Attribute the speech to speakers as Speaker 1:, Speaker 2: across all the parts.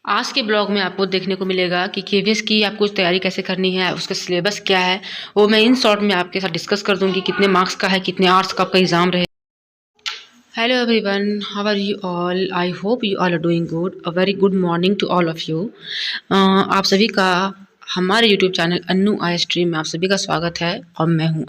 Speaker 1: आज के ब्लॉग में आपको देखने को मिलेगा कि केवीएस की आपको तैयारी कैसे करनी है, उसका सिलेबस क्या है, वो मैं इन शॉर्ट में आपके साथ डिस्कस कर दूंगी। कितने मार्क्स का है, कितने आवर्स का आपका एग्जाम रहे। Hello everyone, how are you all? I hope you all are doing good. A very good morning to all of you. आप सभी का हमारे YouTube channel Annu I stream में आप सभी का स्वागत है और मैं हूँ।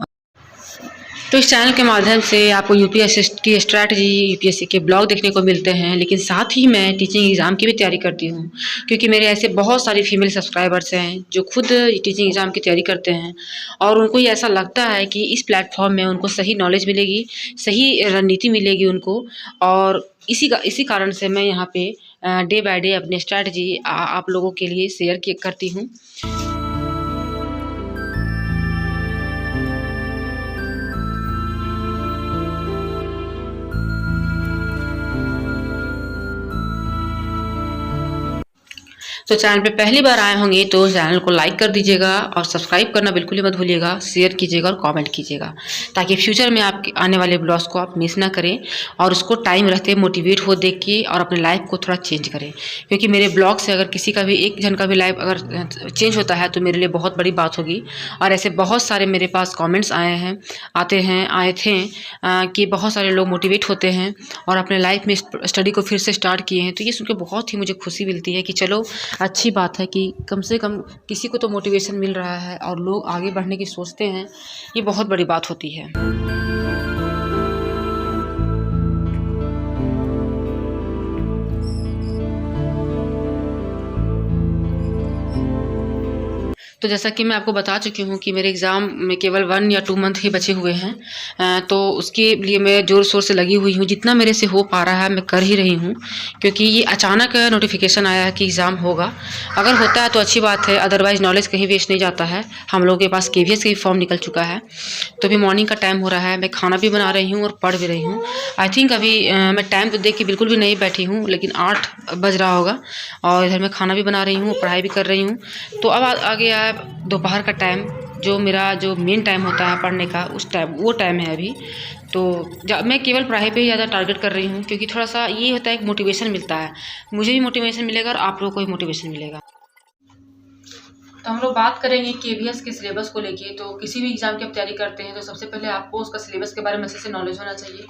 Speaker 1: तो इस चैनल के माध्यम से आपको यूपीएससी की स्ट्रैटेजी, यूपीएससी के ब्लॉग देखने को मिलते हैं, लेकिन साथ ही मैं टीचिंग एग्ज़ाम की भी तैयारी करती हूँ, क्योंकि मेरे ऐसे बहुत सारे फीमेल सब्सक्राइबर्स हैं जो खुद टीचिंग एग्ज़ाम की तैयारी करते हैं और उनको ये ऐसा लगता है कि इस प्लेटफॉर्म में उनको सही नॉलेज मिलेगी, सही रणनीति मिलेगी उनको। और इसी कारण से मैं यहाँ पे डे बाय डे अपनी स्ट्रैटेजी आप लोगों के लिए शेयर करती हूँ। तो चैनल पे पहली बार आए होंगे तो चैनल को लाइक कर दीजिएगा और सब्सक्राइब करना बिल्कुल ही मत भूलिएगा, शेयर कीजिएगा और कमेंट कीजिएगा, ताकि फ्यूचर में आपके आने वाले ब्लॉग्स को आप मिस ना करें और उसको टाइम रहते मोटिवेट हो देख के और अपने लाइफ को थोड़ा चेंज करें। क्योंकि मेरे ब्लॉग से अगर किसी का भी एक जन का भी लाइफ अगर चेंज होता है तो मेरे लिए बहुत बड़ी बात होगी। और ऐसे बहुत सारे मेरे पास कॉमेंट्स आए थे कि बहुत सारे लोग मोटिवेट होते हैं और अपने लाइफ में स्टडी को फिर से स्टार्ट किए हैं। तो ये सुनकर बहुत ही मुझे खुशी मिलती है कि चलो अच्छी बात है कि कम से कम किसी को तो मोटिवेशन मिल रहा है और लोग आगे बढ़ने की सोचते हैं। ये बहुत बड़ी बात होती है। तो जैसा कि मैं आपको बता चुकी हूँ कि मेरे एग्ज़ाम में केवल 1 या 2 मंथ ही बचे हुए हैं। तो उसके लिए मैं ज़ोर शोर से लगी हुई हूँ, जितना मेरे से हो पा रहा है मैं कर ही रही हूँ, क्योंकि ये अचानक नोटिफिकेशन आया है कि एग्ज़ाम होगा। अगर होता है तो अच्छी बात है, अदरवाइज़ नॉलेज कहीं वेस्ट नहीं जाता है। हम लोगों के पास केवीएस का भी फॉर्म निकल चुका है। तो अभी मॉर्निंग का टाइम हो रहा है, मैं खाना भी बना रही हूँ और पढ़ भी रही हूँ। आई थिंक अभी मैं टाइम तो देख के बिल्कुल भी नहीं बैठी हूँ, लेकिन 8 बज रहा होगा और इधर मैं खाना भी बना रही हूँ, पढ़ाई भी कर रही हूँ। तो अब आ गया है दोपहर का टाइम, जो मेरा जो मेन टाइम होता है पढ़ने का, उस टाइम वो टाइम है अभी। तो मैं केवल पढ़ाई पे ही ज़्यादा टारगेट कर रही हूँ, क्योंकि थोड़ा सा ये होता है कि मोटिवेशन मिलता है, मुझे भी मोटिवेशन मिलेगा और आप लोगों को भी मोटिवेशन मिलेगा। तो हम लोग बात करेंगे केवीएस के सिलेबस को लेके। तो किसी भी एग्जाम की आप तैयारी करते हैं तो सबसे पहले आपको उसका सिलेबस के बारे में अच्छे से नॉलेज होना चाहिए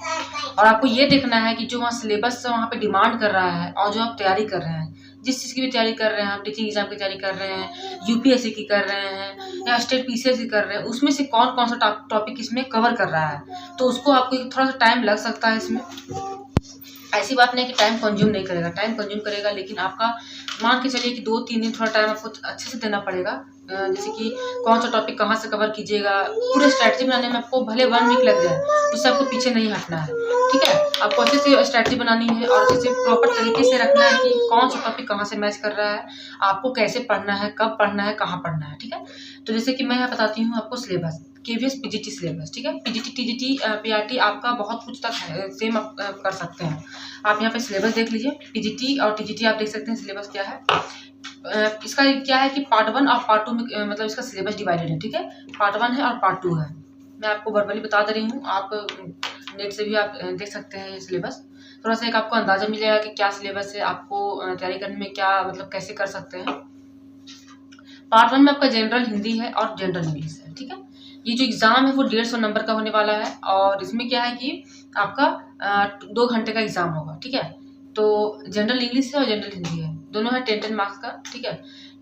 Speaker 1: और आपको ये देखना है कि जो वहाँ सिलेबस वहाँ पे डिमांड कर रहा है और जो आप तैयारी कर रहे हैं, जिस चीज़ की भी तैयारी कर रहे हैं, आप टीचिंग एग्जाम की तैयारी कर रहे हैं, यूपीएससी की कर रहे हैं या स्टेट पीसीएस की कर रहे हैं, उसमें से कौन कौन सा टॉपिक इसमें कवर कर रहा है। तो उसको आपको थोड़ा सा टाइम लग सकता है इसमें। ऐसी बात नहीं कि टाइम कंज्यूम नहीं करेगा, टाइम कंज्यूम करेगा, लेकिन आपका मान के चलिए कि 2-3 दिन थोड़ा टाइम आपको अच्छे से देना पड़ेगा। जैसे कि कौन सा टॉपिक कहाँ से कवर कीजिएगा, पूरे स्ट्रैटेजी बनाने में आपको भले 1 वीक लग जाए, उससे आपको पीछे नहीं हटना है। ठीक है, आपको अच्छे से स्ट्रैटेजी बनानी है और अच्छे से प्रॉपर तरीके से रखना है कि कौन सा टॉपिक कहाँ से मैच कर रहा है, आपको कैसे पढ़ना है, कब पढ़ना है, कहाँ पढ़ना है। ठीक है, तो जैसे कि मैं यहाँ बताती हूँ आपको सिलेबस, केवीएस पीजीटी सिलेबस। ठीक है, पीजीटी टीजीटी पीआरटी आपका बहुत कुछ तक है, सेम आप कर सकते हैं। आप यहाँ पे सिलेबस देख लीजिए, पीजीटी और टीजीटी आप देख सकते हैं सिलेबस क्या है। इसका क्या है कि पार्ट 1 और पार्ट 2 में मतलब इसका सिलेबस डिवाइडेड है। ठीक है, पार्ट 1 है और पार्ट 2 है। मैं आपको वर्बली बता दे रही हूँ, आप नेट से भी आप देख सकते हैं ये सिलेबस। थोड़ा सा एक आपको अंदाजा मिल जाएगा कि क्या सिलेबस है, आपको तैयारी करने में क्या मतलब कैसे कर सकते हैं। पार्ट 1 में आपका जनरल हिंदी है और जनरल इंग्लिश है। ठीक है, ये जो एग्ज़ाम है वो 150 नंबर का होने वाला है और इसमें क्या है कि आपका 2 घंटे का एग्ज़ाम होगा। ठीक है, तो जनरल इंग्लिश है और जनरल हिंदी है, दोनों है 10-10 मार्क्स का। ठीक है,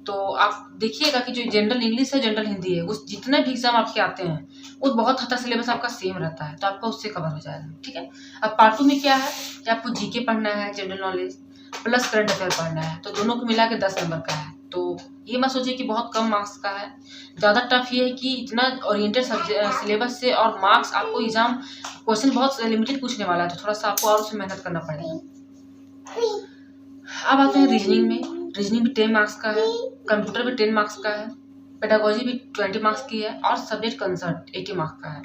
Speaker 1: तो आप देखिएगा कि जो जनरल इंग्लिश है, जनरल हिंदी है, उस जितने भी एग्ज़ाम आपके आते हैं वो बहुत हद तक सिलेबस आपका सेम रहता है, तो आपका उससे कवर हो जाएगा। ठीक है, अब पार्ट 2 में क्या है कि आपको जीके पढ़ना है, general knowledge plus current affair पढ़ना है, तो दोनों को मिला के 10 नंबर का है। तो ये मत सोचिए कि बहुत कम मार्क्स का है, ज़्यादा टफ ये है कि इतना ओरिएंटेड सिलेबस से और मार्क्स आपको एग्जाम क्वेश्चन बहुत लिमिटेड पूछने वाला है, तो थोड़ा सा आपको और उसमें मेहनत करना पड़ेगा। अब आते हैं रीजनिंग में। रीजनिंग भी 10 मार्क्स का है, कंप्यूटर भी 10 मार्क्स का है, पेडागोजी भी 20 मार्क्स की है और सब्जेक्ट कंसर्न 80 मार्क्स का है।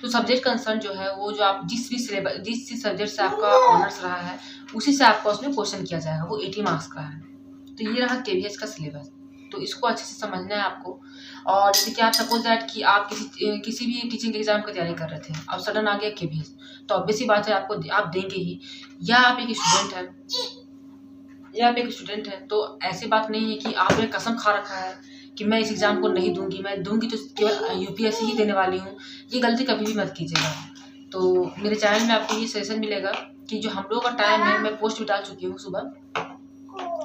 Speaker 1: तो सब्जेक्ट कंसर्न जो है वो जो आप जिस भी सब्जेक्ट से आपका ऑनर्स रहा है उसी से आपका उसमें क्वेश्चन किया जाएगा, वो 80 मार्क्स का है। तो ये रहा केवीएस का सिलेबस, तो इसको अच्छे से समझना है आपको। और जैसे कि आप सपोज दैट कि आप किसी भी टीचिंग एग्जाम की तैयारी कर रहे थे, अब सडन आ गया केवीएस, तो ऑब्वियस सी बात है आपको आप देंगे ही। या आप एक स्टूडेंट हैं या आप एक स्टूडेंट हैं, तो ऐसी बात नहीं है कि आपने कसम खा रखा है कि मैं इस एग्ज़ाम को नहीं दूँगी, मैं दूँगी तो केवल यूपीएससी ही देने वाली हूँ। ये गलती कभी भी मत कीजिएगा। तो मेरे चैनल में आपको ये सजेशन मिलेगा कि जो हम लोग का टाइम है, मैं पोस्ट भी डाल चुकी हूँ सुबह।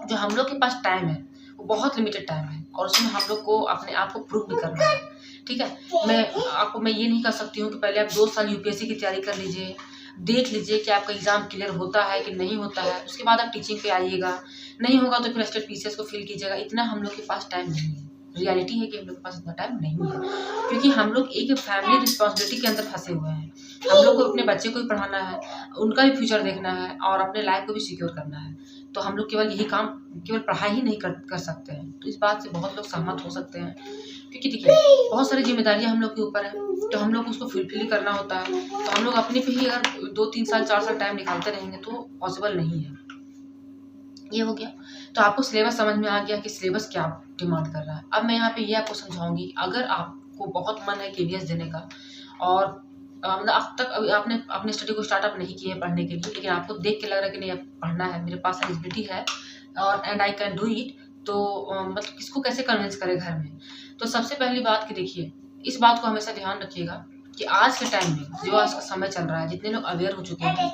Speaker 1: जो हम लोग के पास टाइम है वो बहुत लिमिटेड टाइम है और उसमें हम लोग को अपने आप को प्रूव भी करना है, ठीक है। मैं ये नहीं कर सकती हूँ कि पहले आप 2 साल यूपीएससी की तैयारी कर लीजिए, देख लीजिए कि आपका एग्ज़ाम क्लियर होता है कि नहीं होता है, उसके बाद आप टीचिंग पे आइएगा। नहीं होगा तो फिर स्टेट पीसीएस को फिल कीजिएगा। इतना हम लोग के पास टाइम नहीं है। रियलिटी है कि हम लोग के पास इतना टाइम नहीं है, क्योंकि हम लोग एक फैमिली रिस्पॉन्सिबिलिटी के अंदर फंसे हुए हैं। हम लोग को अपने बच्चे को भी पढ़ाना है, उनका भी फ्यूचर देखना है और अपने लाइफ को भी सिक्योर करना है। तो हम लोग केवल यही काम, केवल पढ़ाई ही नहीं कर सकते हैं। तो इस बात से बहुत लोग सहमत हो सकते हैं, क्योंकि देखिए बहुत सारी जिम्मेदारियां हम लोग के ऊपर है, तो हम लोग को उसको फुलफिल करना होता है। तो हम लोग अपने पे ही अगर 2-3 साल 4 साल टाइम निकालते रहेंगे तो पॉसिबल नहीं है। ये हो गया। तो आपको सिलेबस समझ में आ गया कि सिलेबस क्या डिमांड कर रहा है। अब मैं यहाँ पे ये आपको समझाऊंगी, अगर आपको बहुत मन है केवीएस देने का और मतलब अब तक अभी आपने अपने स्टडी को स्टार्टअप नहीं किए पढ़ने के लिए, लेकिन आपको देख के लग रहा है कि नहीं अब पढ़ना है, मेरे पास एलिजिबिलिटी है और and I can do it, तो मतलब किसको कैसे कन्विंस करें घर में। तो सबसे पहली बात कि देखिए, इस बात को हमेशा ध्यान रखिएगा कि आज के टाइम में जो आज का समय चल रहा है, जितने लोग अवेयर हो चुके हैं,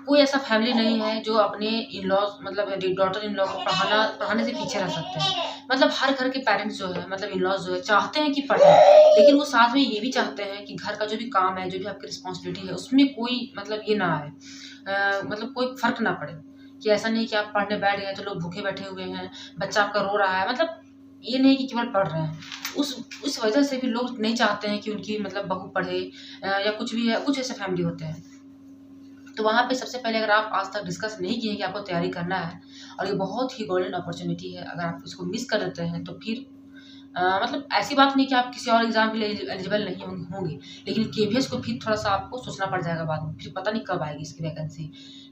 Speaker 1: कोई ऐसा फैमिली नहीं है जो अपने इन लॉज मतलब डॉटर इन लॉ को पढ़ाने से पीछे रह सकते हैं। मतलब हर घर के पेरेंट्स जो है, मतलब इन लॉज जो है, चाहते हैं कि पढ़ें, लेकिन वो साथ में ये भी चाहते हैं कि घर का जो भी काम है, जो भी आपकी रिस्पॉन्सिबिलिटी है, उसमें कोई मतलब ये ना आए, मतलब कोई फर्क ना पड़े। कि ऐसा नहीं कि आप पढ़ने बैठ गए तो लोग भूखे बैठे हुए हैं, बच्चा आपका रो रहा है, मतलब ये नहीं कि केवल पढ़ रहे हैं। उस वजह से भी लोग नहीं चाहते हैं कि उनकी मतलब बहू पढ़े, या कुछ भी है, कुछ ऐसे फैमिली होते हैं। तो वहाँ पे सबसे पहले, अगर आप आज तक डिस्कस नहीं किए कि आपको तैयारी करना है और ये बहुत ही गोल्डन अपॉर्चुनिटी है, अगर आप इसको मिस कर देते हैं तो फिर मतलब ऐसी बात नहीं कि आप किसी और एग्जाम के लिए एलिजिबल नहीं होंगे, लेकिन केवीएस को फिर थोड़ा सा आपको सोचना पड़ जाएगा बाद में, फिर पता नहीं कब आएगी इसकी वैकेंसी,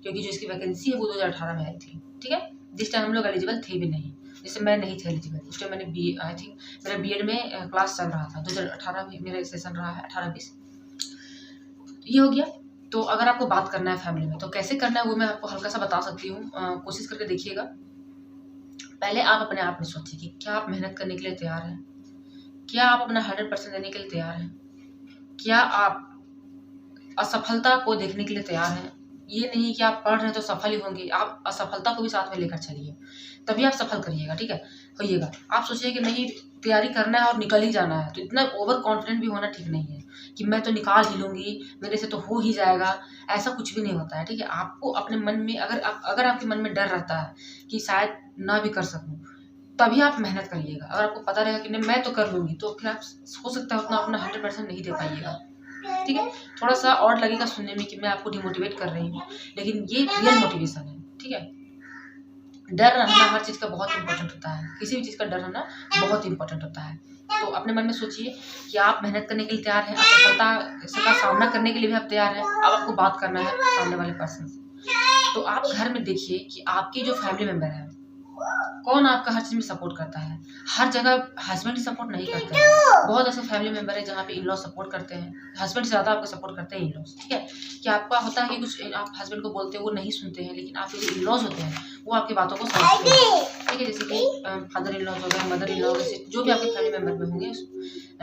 Speaker 1: क्योंकि जो इसकी वैकेंसी है वो 2018 में आई थी, ठीक है। जिस टाइम हम लोग एलिजिबल थे भी नहीं, जैसे मैं नहीं थे एलिजिबल उस टाइम, मैंने आई थिंक मेरा बीएड में क्लास चल रहा था, 2018 में मेरा सेशन रहा है, 18-20 ये हो गया। तो अगर आपको बात करना है फैमिली में तो कैसे करना है वो मैं आपको हल्का सा बता सकती हूँ, कोशिश करके देखिएगा। पहले आप अपने आप में सोचिए कि क्या आप मेहनत करने के लिए तैयार हैं, क्या आप अपना 100% देने के लिए तैयार हैं, क्या आप असफलता को देखने के लिए तैयार हैं। ये नहीं कि आप पढ़ रहे हैं तो सफल ही होंगे, आप असफलता को भी साथ में लेकर चलिए, तभी आप सफल करिएगा, ठीक है, होइएगा। आप सोचिए कि नहीं तैयारी करना है और निकल ही जाना है, तो इतना ओवर कॉन्फिडेंट भी होना ठीक नहीं है कि मैं तो निकाल ही लूँगी, मेरे से तो हो ही जाएगा, ऐसा कुछ भी नहीं होता है, ठीक है। आपको अपने मन में अगर आपके मन में डर रहता है कि शायद ना भी कर सकूँ, तभी आप मेहनत करिएगा। अगर आपको पता रहेगा कि नहीं मैं तो कर लूँगी, तो फिर आप हो सकता है उतना अपना 100% नहीं दे पाइएगा, ठीक है। थोड़ा सा और लगेगा सुनने में कि मैं आपको डिमोटिवेट कर रही हूँ, लेकिन ये रियल मोटिवेशन है, ठीक है। डर रहना हर चीज़ का बहुत इंपॉर्टेंट होता है, किसी भी चीज़ का डर रहना बहुत इंपॉर्टेंट होता है। तो अपने मन में सोचिए कि आप मेहनत करने के लिए तैयार हैं, असफलता का सामना करने के लिए भी आप तैयार हैं। अब आपको बात करना है सामने वाले पर्सन से। तो आप घर में देखिए कि आपकी जो फैमिली मेंबर है, कौन आपका हर चीज़ में सपोर्ट करता है। हर जगह हस्बैंड ही सपोर्ट नहीं करते हैं, बहुत ऐसे फैमिली मेंबर है जहाँ पे इन लॉ सपोर्ट करते हैं, हस्बैंड से ज़्यादा आपको सपोर्ट करते हैं इन लॉज, ठीक है। कि आपका होता है कि कुछ आप हस्बैंड को बोलते हैं वो नहीं सुनते हैं, लेकिन आपके जो इन लॉज होते हैं वो आपकी बातों को समझते हैं, ठीक है। जैसे कि फादर इन लॉज हो गए, मदर इन लॉ, जैसे जो भी आपके फैमिली मेंबर में होंगे,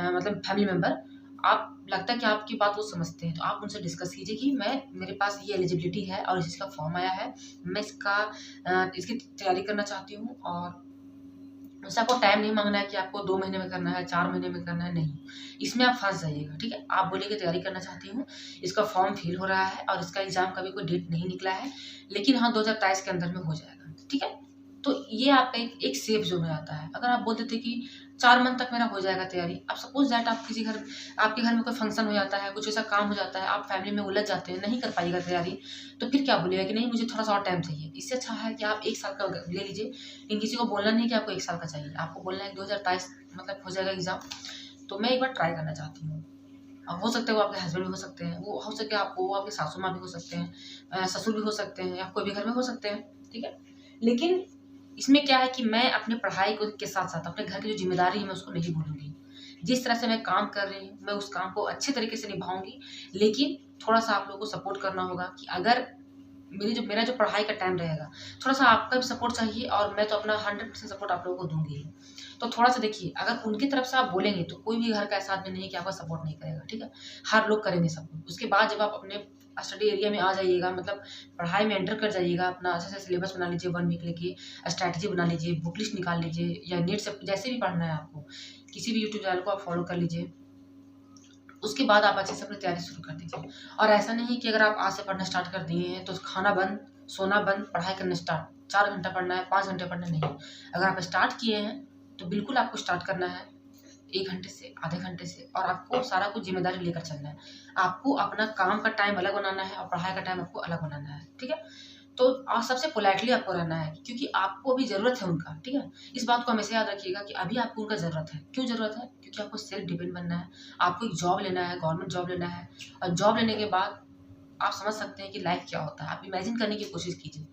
Speaker 1: मतलब फैमिली मेंबर, आप लगता है कि आपकी बात वो समझते हैं, तो आप उनसे डिस्कस कीजिए कि मेरे पास ये एलिजिबिलिटी है और इसका फॉर्म आया है, मैं इसकी तैयारी करना चाहती हूँ। और उससे आपको टाइम नहीं मांगना है कि आपको 2 महीने में करना है, 4 महीने में करना है, नहीं। इसमें आप फँस जाइएगा, ठीक है। आप बोलिए कि तैयारी करना चाहती हूँ, इसका फॉर्म फिल हो रहा है और इसका एग्ज़ाम का भी कोई डेट नहीं निकला है, लेकिन हाँ 2023 के अंदर में हो जाएगा, ठीक है। तो ये आपका एक सेफ ज़ोन हो जाता है। अगर आप बोल देते कि 4 मंथ तक मेरा हो जाएगा तैयारी, अब सपोज़ दैट आपके घर में कोई फंक्शन हो जाता है, कुछ ऐसा काम हो जाता है, आप फैमिली में उलझ जाते हैं, नहीं कर पाइएगा तैयारी, तो फिर क्या बोलिएगा कि नहीं मुझे थोड़ा-सा और टाइम चाहिए। इससे अच्छा है कि आप 1 साल का ले लीजिए, लेकिन किसी को बोलना नहीं कि आपको 1 साल का चाहिए, आपको बोलना है कि 2023 मतलब हो जाएगा एग्ज़ाम, तो मैं एक बार ट्राई करना चाहती हूँ। हो सकता है वो आपके हस्बैंड भी हो सकते हैं, वो हो सके वो आपके सासू माँ भी हो सकते हैं, ससुर भी हो सकते हैं, या कोई भी घर में हो सकते हैं, ठीक है। लेकिन इसमें क्या है कि मैं अपनी पढ़ाई को के साथ-साथ अपने घर की जो ज़िम्मेदारी है मैं उसको नहीं भूलूँगी। जिस तरह से मैं काम कर रही हूँ, मैं उस काम को अच्छे तरीके से निभाऊँगी, लेकिन थोड़ा-सा आप लोगों को सपोर्ट करना होगा कि अगर मेरा जो पढ़ाई का टाइम रहेगा, थोड़ा-सा आपका भी सपोर्ट चाहिए और मैं तो अपना 100% सपोर्ट आप लोगों को दूँगी ही। तो थोड़ा-सा देखिए, अगर उनकी तरफ से आप बोलेंगे तो कोई भी घर का ऐसा आदमी नहीं है कि आपका सपोर्ट नहीं करेगा, ठीक है? हर लोग करेंगे सपोर्ट। उसके बाद जब आप अपने स्टडी एरिया में आ जाइएगा, मतलब पढ़ाई में एंटर कर जाइएगा, अपना अच्छे से सिलेबस बना लीजिए 1 वीक लेके, स्ट्रैटेजी बना लीजिए, बुक लिस्ट निकाल लीजिए या नेट से जैसे भी पढ़ना है आपको, किसी भी यूट्यूब चैनल को आप फॉलो कर लीजिए। उसके बाद आप अच्छे से अपनी तैयारी शुरू कर दीजिए। और ऐसा नहीं कि अगर आप आज से पढ़ना स्टार्ट कर दिए हैं तो खाना बंद, सोना बंद, पढ़ाई करना स्टार्ट। 4 घंटा पढ़ना है, 5 घंटे पढ़ना नहीं। अगर आप स्टार्ट किए हैं तो बिल्कुल आपको स्टार्ट करना है 1 घंटे से, आधे घंटे से, और आपको सारा कुछ ज़िम्मेदारी लेकर चलना है। आपको अपना काम का टाइम अलग बनाना है और पढ़ाई का टाइम आपको अलग बनाना है, ठीक है? तो सबसे पोलाइटली आपको रहना है, क्योंकि आपको अभी ज़रूरत है उनका, ठीक है? इस बात को हमेशा याद रखिएगा कि अभी आपको उनका ज़रूरत है। क्यों ज़रूरत है? क्योंकि आपको सेल्फ डिपेंड बनना है, आपको एक जॉब लेना है, गवर्नमेंट जॉब लेना है, और जॉब लेने के बाद आप समझ सकते हैं कि लाइफ क्या होता है। आप इमेजिन करने की कोशिश कीजिए।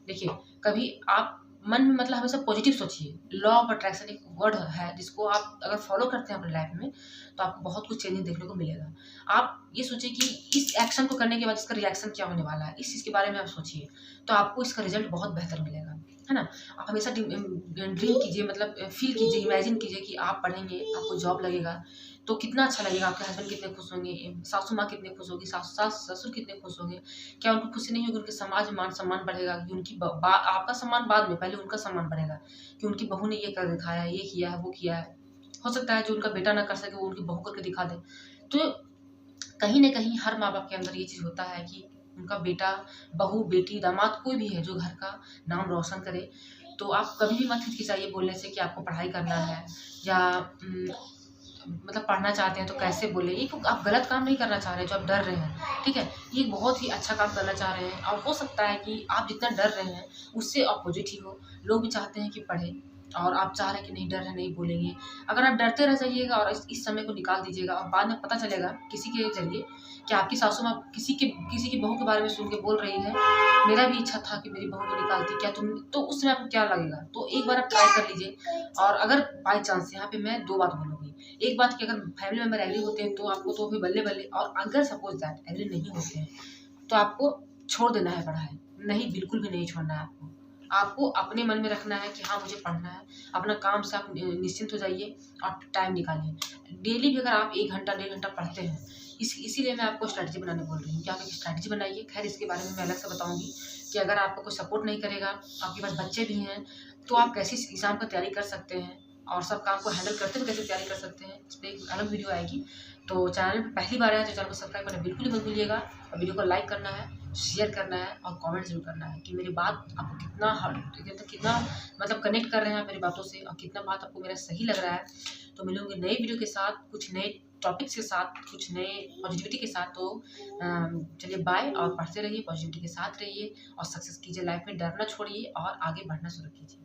Speaker 1: देखिए, कभी आप मन में मतलब हमेशा पॉजिटिव सोचिए। लॉ ऑफ अट्रैक्शन एक वर्ड है जिसको आप अगर फॉलो करते हैं अपनी लाइफ में तो आपको बहुत कुछ चेंजिंग देखने को मिलेगा। आप ये सोचिए कि इस एक्शन को करने के बाद इसका रिएक्शन क्या होने वाला है, इस चीज़ के बारे में आप सोचिए, तो आपको इसका रिजल्ट बहुत बेहतर मिलेगा, है ना? आप हमेशा ड्रीम कीजिए, मतलब फ़ील कीजिए, इमेजिन कीजिए कि आप पढ़ेंगे, आपको जॉब लगेगा, तो कितना अच्छा लगेगा, आपके हस्बैंड कितने खुश होंगे, सासू माँ कितनी खुश होगी, सास-ससुर कितने खुश होंगे। क्या उनको खुशी नहीं होगी? उनके समाज में मान-सम्मान बढ़ेगा कि उनकी ब बा आपका सम्मान बाद में, पहले उनका सम्मान बढ़ेगा कि उनकी बहू ने ये कर दिखाया है, ये किया है, वो किया है। हो सकता है जो उनका बेटा ना कर सके, वो उनकी बहू करके दिखा दे। तो कहीं न कहीं हर माँ-बाप के अंदर ये चीज़ होता है कि उनका बेटा, बहू, बेटी, दामाद कोई भी है जो घर का नाम रोशन करे। तो आप कभी भी मत हिचकिचाइए बोलने से कि आपको पढ़ाई करना है, या मतलब पढ़ना चाहते हैं तो कैसे बोले। ये आप गलत काम नहीं करना चाह रहे हैं जो आप डर रहे हैं, ठीक है? ये बहुत ही अच्छा काम करना चाह रहे हैं, और हो सकता है कि आप जितना डर रहे हैं उससे अपोज़िट ही हो। लोग भी चाहते हैं कि पढ़ें, और आप चाह रहे हैं कि नहीं, डर है, नहीं बोलेंगे। अगर आप डरते रह जाइएगा और इस समय को निकाल दीजिएगा, और बाद में पता चलेगा किसी के ज़रिए कि आपकी सासू माँ किसी की बहू के बारे में सुन के बोल रही है, मेरा भी इच्छा था कि मेरी बहू को निकालती, क्या तुम, तो उस समय आपको क्या लगेगा? तो एक बार आप ट्राई कर लीजिए। और अगर बाय चांस यहाँ पे मैं 2 बात बोलूँगी। एक बात कि अगर फैमिली मेंबर एग्री होते हैं तो आपको तो भी बल्ले-बल्ले, और अगर सपोज़ दैट एग्री नहीं होते हैं, तो आपको छोड़ देना है पढ़ाई। नहीं, बिल्कुल भी नहीं छोड़ना है आपको। आपको अपने मन में रखना है कि हाँ, मुझे पढ़ना है। अपना काम से आप निश्चिंत हो जाइए और टाइम निकालिए। डेली भी अगर आप 1 घंटा, 1.5 घंटा पढ़ते हैं, इसीलिए मैं आपको स्ट्रैटेजी बनाने बोल रही हूँ कि आप एक स्ट्रैटेजी बनाइए। ख़ैर, इसके बारे में मैं अलग से बताऊँगी कि अगर आपको कोई सपोर्ट नहीं करेगा, आपके पास बच्चे भी हैं, तो आप कैसे इस एग्ज़ाम का तैयारी कर सकते हैं, और सब काम को हैंडल करते हुए कैसे तैयारी कर सकते हैं, इस पे एक अलग वीडियो आएगी। तो चैनल पे पहली बार आए तो चैनल को सब्सक्राइब करना बिल्कुल ही मत भूलिएगा, और वीडियो को लाइक करना है, शेयर करना है, और कमेंट ज़रूर करना है कि मेरी बात आपको कितना मतलब कनेक्ट कर रहे हैं आप मेरी बातों से, और कितना बात आपको मेरा सही लग रहा है। तो मिलूँगी नई वीडियो के साथ, कुछ नए टॉपिक्स के साथ, कुछ नए पॉजिटिविटी के साथ। तो चलिए बाय, और पढ़ते रहिए, पॉजिटिविटी के साथ रहिए, और सक्सेस कीजिए लाइफ में, डरना छोड़िए और आगे बढ़ना शुरू कीजिए।